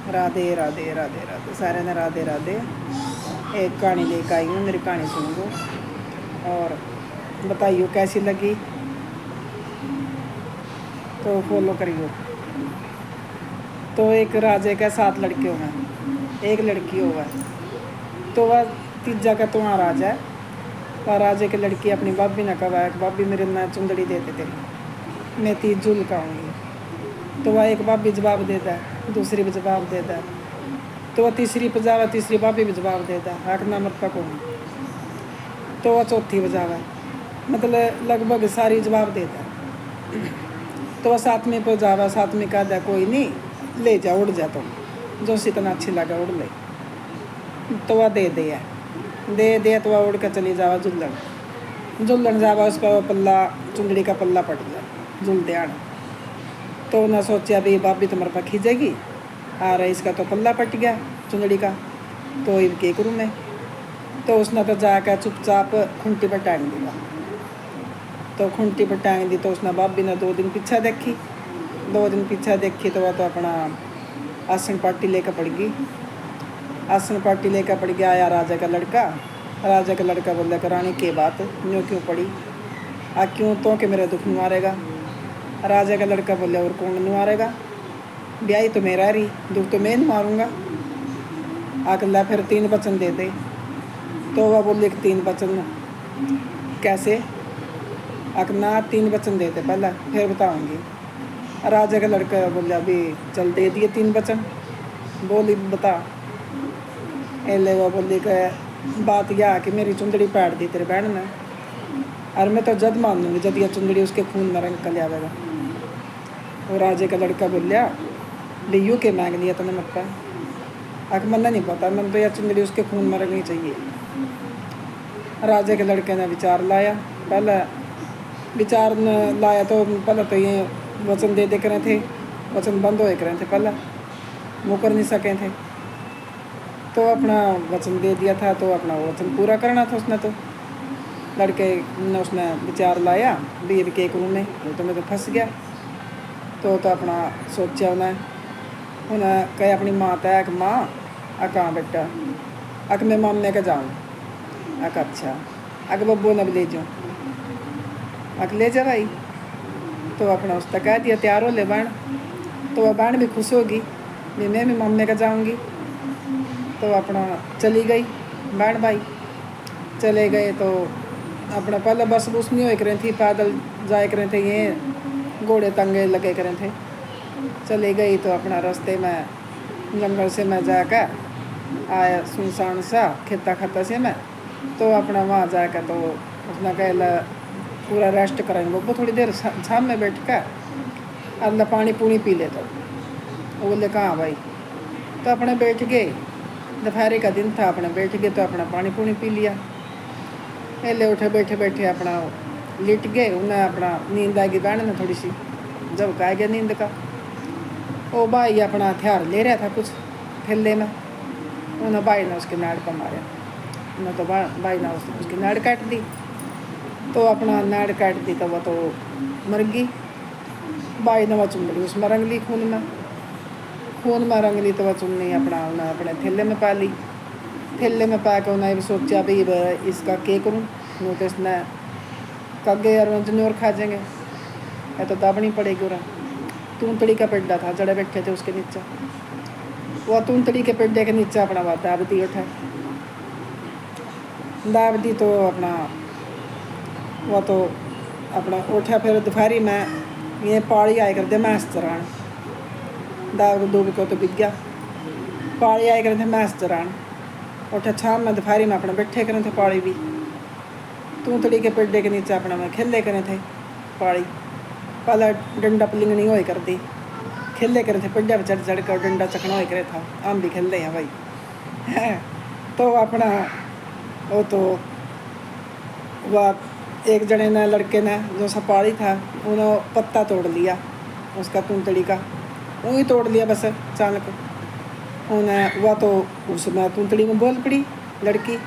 राधे राधे राधे राधे, सारे ने राधे राधे। एक कहानी लेकर आई हूँ, मेरी कहानी सुन लो और बताइयो कैसी लगी, तो फॉलो करियो। तो एक राजे के 7 लड़के हुए, एक लड़की हुआ, तो वह तीजा का तो वहाँ राजा है। वह राजे की लड़की अपनी भाभी ने कहा कि भाभी मेरे ना चुंदड़ी देते तेरी, मैं तीज जुल खाऊंगी। तो वह एक भाभी जवाब देता है, दूसरी भी जवाब देता है, तो वह तीसरी बजावा, तीसरी भाभी भी जवाब देता है, आखना मत पकड़ो। तो वह चौथी बजावा, मतलब लगभग सारी जवाब देता है। तो वह 7वीं पे जावा, 7वीं कहता कोई नहीं ले जा, उड़ जा तुम, जो सी इतना अच्छी लगा उड़ ले। तो वह दे दे तो वह उड़ कर चली जावा जुल्लन जावा, उस पर पल्ला, चुंदड़ी का पल्ला पट गया जुल दियाण। तो उन्हें सोचा भी भाभी तुम्हारे पास खींचेगी, आ रहा इसका तो पल्ला पट गया चुंदड़ी का, तो ये क्या करूँ मैं। तो उसने तो जाकर चुपचाप खूंटी पर टांग दिया। तो खूंटी पर टांग दी तो उसने भाभी ने 2 दिन पीछा देखी, 2 दिन पीछा देखी। तो वह तो अपना आसन पार्टी लेकर पड़ गई, आसन पार्टी लेकर पड़ गया। आया राजा का लड़का, राजा का लड़का बोला कि रानी के बात यूँ क्यों पड़ी, आ क्यों तो कि मेरा दुख मारेगा। राजा का लड़का बोले और कौन नहीं मारेगा, ब्याही तो मेरा रही, दुख तो मैं नहीं मारूंगा। अगला फिर 3 वचन दे दे। तो वह बोले कि 3 वचन कैसे, अकना 3 वचन देते पहला फिर बताऊंगी। राजा का लड़का बोले अभी चल दे दिए 3 वचन, बोली बता। एले वह बोली कि बात यह कि मेरी चुंदड़ी पैड़ दी तेरे बहन ने, और मैं तो जद मान लूँगी जब यह चुंदड़ी उसके खून में रंग कर आवेगा। वो राजे का लड़का बोलिया लियो के मांग लिया तूने मत पाए, आख मन नहीं पता, मन तो यह चुंदड़ी उसके खून में रंगनी चाहिए। राजे के लड़के ने विचार लाया, पहले विचार लाया तो पहले तो ये वचन दे करे थे, वचन बंद होए करे थे, पहले मुकर नहीं सके थे। तो अपना वचन दे दिया था, तो अपना वचन पूरा करना था उसने। तो लड़के ने उसने विचार लाया भी ये के करूँ मैं, तो मैं तो फंस गया। तो अपना सोचा उन्हें कहे अपनी माँ तय कि माँ आ कहाँ बेटा, अक मैं मामे के जाऊँ, अक अच्छा, अक बब्बू ने भी ले जाऊँ, अक ले जा भाई। तो अपना उस तक कह दिया तैयार हो ले बहन। तो वह बहन भी खुश होगी भी मैं भी मामे का जाऊँगी। तो अपना चली गई बहन भाई, चले गए। तो अपना पहले बस बुस नहीं हो करें थी, पैदल जाए करें थे, ये घोड़े तंगे लगे करें थे। चले गई तो अपना रास्ते में जंगल से मैं जाकर आया सुनसान सा खेता खाता से मैं। तो अपना वहाँ जाकर तो उसने कह पूरा रेस्ट करेंगे वो थोड़ी देर छाम में बैठ कर, अल्लाह पानी पूनी पी ले। तो वो बोले कहाँ भाई, तो अपने बैठ गए, दोपहर का दिन था, अपने बैठ गए तो अपना पानी पूनी पी लिया। पहले उठे बैठे बैठे अपना लेट गए। उन्हें अपना नींद आ गई बहन में थोड़ी सी, जब कह गया नींद का। वो भाई अपना हथियार ले रहा था कुछ थैले में, उन्हें भाई ने उसके नाड़ पर मारा, उन्हें तो भाई ने उसकी नाड़ काट दी। तो अपना नाड़ काट दी तो वह तो मर गई। भाई ने वह चुंदड़ी उसमें रंग ली, खून में रंग ली। तो वह चुन्नी अपना उन्हें अपने थैले में पा ली। थैले में पा के उन्हें भी सोचा भी इसका क्या करूँ, तो इसने कगे और वंजने और खा जाएंगे, या तो दाबनी पड़ेगी। और तूंतड़ी का पेड्डा था, जड़े बैठे थे उसके नीचे, वह तूंतड़ी के पेड्डे के नीचे अपना वह दाब दी, उठा दाब दी। तो अपना वह तो अपना उठा। फिर दोपहरी में ये पाड़ी आए करते मैस चरान, दाब दूब को तो बिक गया, पाड़ी आए करते मैस चरान। उठा शाम में दोपहरी में अपना बैठे करें थे पाड़ी भी, तूंतड़ी के पेड्डे के नीचे अपना में खेले करें थे पाड़ी। पहले डंडा पलिंगनी हो करती, खेले करे थे पेड्डा पर चढ़ चढ़ कर, डंडा चकना हो करे था, हम भी खेलते हैं भाई। तो अपना वो तो वह एक जने ने लड़के ने जो सपाड़ी था उन्होंने पत्ता तोड़ लिया उसका तूंतड़ी का, वही तोड़ लिया बस अचानक। उन्हें वह तो उसमें तूंतड़ी में बोल पड़ी लड़की,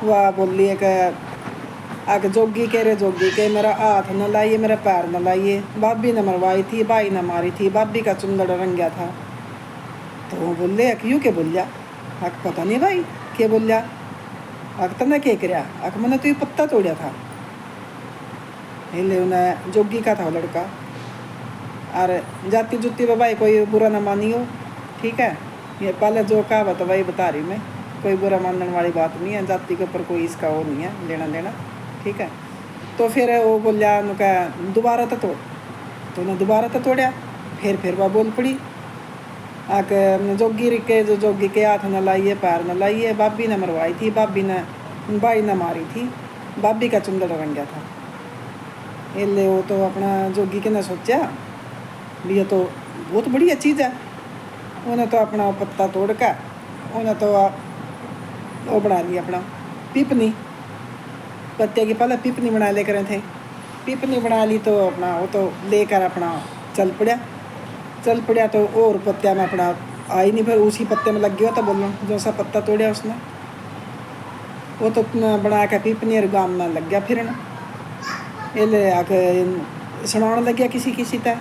वह बोल लिया कि आगे जोगी कह रहे जोगी के मेरा हाथ न लाइए, मेरा पैर न लाइए, भाभी ने मरवाई थी, भाई ने मारी थी, भाभी का चुंदड़ रंग गया था। तो वो बोले अक यूँ के बोलिया, अक पता नहीं भाई क्या बोलिया, अक तने क्या कराया, अक मैंने तो ये पत्ता तोड़ा था। हिले उन्हें जोगी का था वो लड़का, और जाति जुती पे भाई कोई बुरा ना मानियो, ठीक है। ये पहले जो कहा तो वही बता रही मैं, कोई बुरा मानने वाली बात नहीं है, जाति के ऊपर कोई इसका वो नहीं है लेना देना, ठीक है। तो फिर वो बोलिया उनका दोबारा तो तोड़, तो उन्हें दोबारा तो तोड़ा, फिर वह बोल पड़ी आके जोगी के, जो जोगी के हाथ न लाइए पैर न लाइए, बाबी ने मरवाई थी, बाबी ने बाई ने मारी थी, बाबी का चुंदड़ रंग गया था। इसलिए वो तो अपना जोगी के ने सोचा भी ये तो बहुत बढ़िया चीज़ है, उन्हें तो अपना पत्ता तोड़ कर उन्हें तो वो बना लिया अपना पिपनी, पत्ते की पहले पिपनी बना ले करे थे, पिपनी बना ली तो अपना वो तो लेकर अपना चल पड़ा तो और पत्तिया में अपना आई नहीं, फिर उसी पत्ते में लग गया तो बोलो जो सा पत्ता तोड़ा उसने, वो तो बना के पिपनी और गाम में लग गया फिरन। ये आके सुनाने लग गया किसी तक,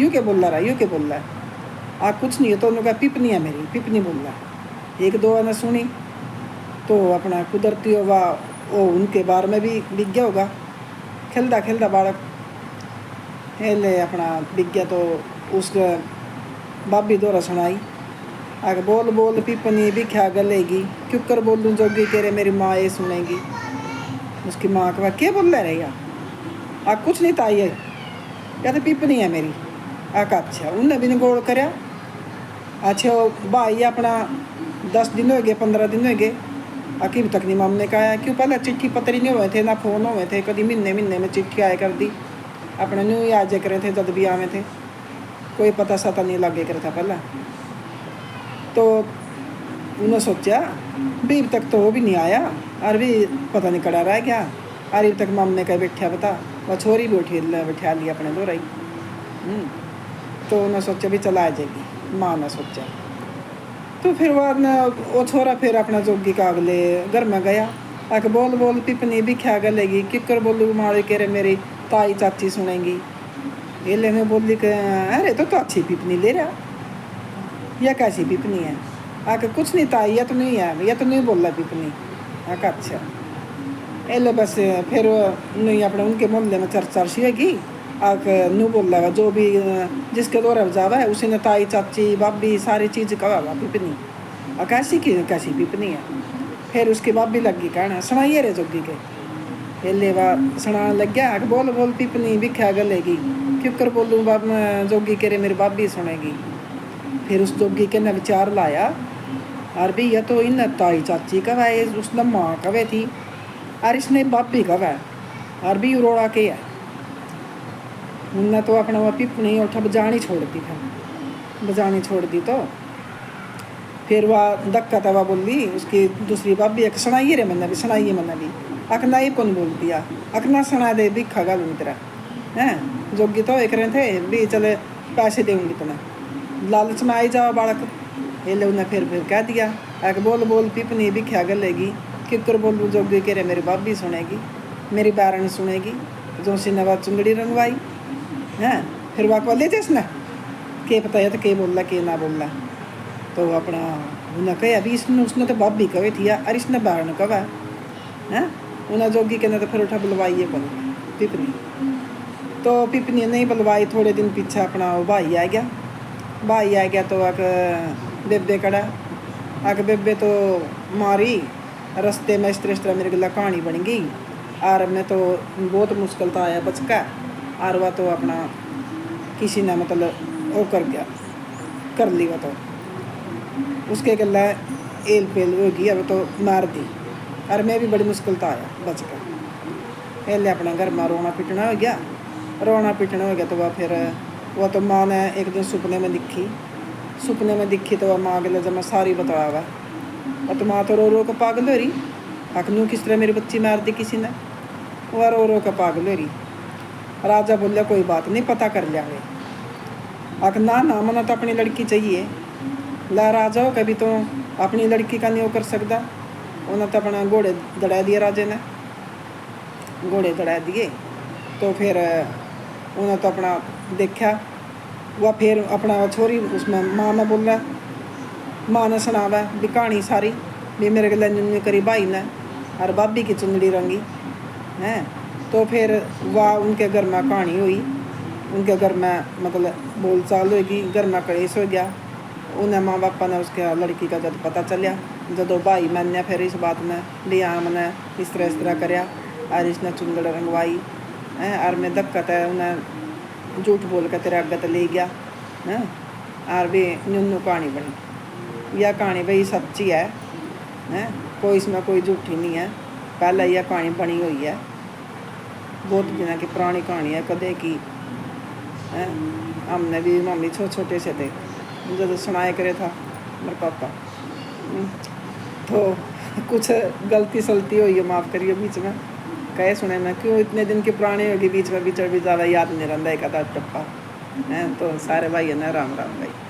यूँ के बोल रहा है, यूँ के बोल रहा है, कुछ नहीं है, तो उन्होंने कहा पिपनी है मेरी, पिपनी बोल रहा है। एक दो ने सुनी तो अपना कुदरती होगा वो उनके बारे में भी बिक गया होगा, खेलता बालक ले अपना बिक गया। तो उस बाबी द्वारा सुनाई आगे बोल पिपनी बिख्या गलेगी, क्यों कर बोलूँ जोगी तेरे मेरी माँ ये सुनेगी। उसकी माँ का क्या बोल रहा रहेगा, कुछ नहीं था ये, या तो पिपनी है मेरी। अच्छा उनने भी गोल करया, अच्छा भाई अपना 10 दिन हो गए 15 दिन हो गए, अभी तक नहीं मामने का आया, क्यों पहले चिट्ठी पत्री नहीं हुए थे ना फोन हुए थे, कभी महीने में चिट्ठी आया कर दी, अपने न्यू ही आज करे थे जब भी आवे थे, कोई पता सता नहीं लगे कर था पहला। तो उन्होंने सोचा भी अब तक तो वो भी नहीं आया, और भी पता नहीं कड़ा रह गया, और अब तक मामने का बैठा बता, वह छोरी भी बैठा ली अपने दो रही। तो उन्होंने सोचा भी चला आ जाएगी, माँ ने सोचा। तो फिर वो छोरा फिर अपना जोगी का अगले घर में गया, आके बोल पिपनी भी ख्या गलेगी, किकर बोलू मारे के मेरी ताई चाची सुनेंगी। ये ले में बोली कि अरे तो अच्छी पिपनी ले रहा, यह कैसी पिपनी है, आके कुछ नहीं ताई, यह तो नहीं है, यह तो नहीं बोल रहा पिपनी। आका अच्छा एले बस फिर नहीं अपने उनके मोहल्ले में चर्चा होगी, आके नू बोल रहा जो भी जिसके दौरा जावा है उसी ने ताई चाची बाबी सारी चीज़ कहा पिपनी, कैसी कैसी पिपनी है। फिर उसकी बाबी लगी कहना सुनाइए रे जोगी के। एले वह सुनाने लग गया, आके बोल पिपनी बिख्या गलेगी, क्यों कर बोलूँ जोगी के रे मेरी बाबी सुनेगी। फिर उस जोगी के ने विचार लाया, और भी यह तो इन ताई चाची का है, उसने माँ कवे थी, और इसने बाबी कवा है, और भी रोड़ा के है। उनने तो अपना वह पिपनी उठा बजानी छोड़ दी, फिर बजानी छोड़ दी। तो फिर वह धक्का तवा बोली उसकी दूसरी बाबी, एक सुनाइए रे मैंने भी, सुनाइए मैंने भी। अकना ही कौन बोल दिया, अकना सुना दे भी खगा लूँ तेरा हैं। जोगी तो एक रहे थे भी चले पैसे देंगी तुम्हें, लालच में आई जाओ बालक। ये ले उन्हें फिर कह दिया, आग बोल पिपनी भी ख्या गलेगी, किकर बोलूँ जोगी के रे मेरी बाबी सुनेगी, मेरी बारण सुनेगी। जो सी ने चुंदड़ी रंगवाई हैं, फिर वह को ले थे इसने के पता है तो के बोल रहा के ना बोल रहा। तो अपना उन्हें कहे अभी उसने तो बाबी कवे थी, और इसने बारण कवा हैं। उन्हें जोगी के ने तो फिर उठा बुलवाइए बन पिपनी। तो पिपनी नहीं बुलवाई, थोड़े दिन पीछे अपना वो भाई आ गया तो आके बेबे कड़ा, आके बेबे तो मारी रास्ते में, इस तरह मेरे गला कहानी बन गई, और मैं तो बहुत मुश्किल था आया बच का, और वह तो अपना किसी ने मतलब वो कर ली, वह तो उसके गला एल पेल होगी, अब तो मार दी, और मैं भी बड़ी मुश्किल था आया बच कर। पहले अपना घर में रोना पिटना हो गया तो वह फिर वह तो माँ ने एक दिन सपने में दिखी तो वह माँ गले जब मैं सारी बताया हुआ, और तो माँ तो रो कर पागल हो रही, अखनू किस तरह मेरी बच्ची मार दी किसी ने, वह रो कर पागल हो रही। राजा बोलिया कोई बात नहीं, पता कर लिया वे। अक ना मना तो अपनी लड़की चाहिए। ला राजा हो कभी तो अपनी लड़की का नहीं वो कर सकता। उन्हें तो अपना घोड़े दड़ा दिए, राजे ने घोड़े दड़ा दिए। तो फिर उन्हें तो अपना देखा, वह फिर अपना छोरी उसमें माँ में बोल रहा माँ ने सुनावा भी कहानी सारी भी मेरे गले न्यू करी भाई ने और भाभी की चुंदड़ी रंगी हैं। तो फिर वाह उनके घर में कहानी हुई, उनके घर में मतलब बोल चाल होगी, घर में कलेश हो गया। उन्हें माँ बापा ने उसके लड़की का जब पता चलिया, जो भाई मैंने फिर इस बात में भी हाँ मैंने इस तरह कराया और इसने चुंदड़ रंगवाई हैं। और मैं दिक्कत है उन्हें झूठ बोल के तेरे आगे तो ले गया हैं। और भी न्यू कहानी बनी। यह कहानी भाई सच्ची है हैं, कोई इसमें कोई झूठी नहीं है। पहले यह कहानी बनी हुई है, बहुत दिनों की पुरानी कहानी है कदे की हैं। हमने भी मम्मी छोटे से थे जब सुनाया करे था मेरे पापा। तो कुछ गलती सलती हुई है, माफ़ करिए बीच में कहे सुने में, क्यों इतने दिन की पुरानी होगी बीच में भी ज़्यादा याद नहीं रहता एक आधा टप्पा हैं। तो सारे भाई है ना, राम राम भाई।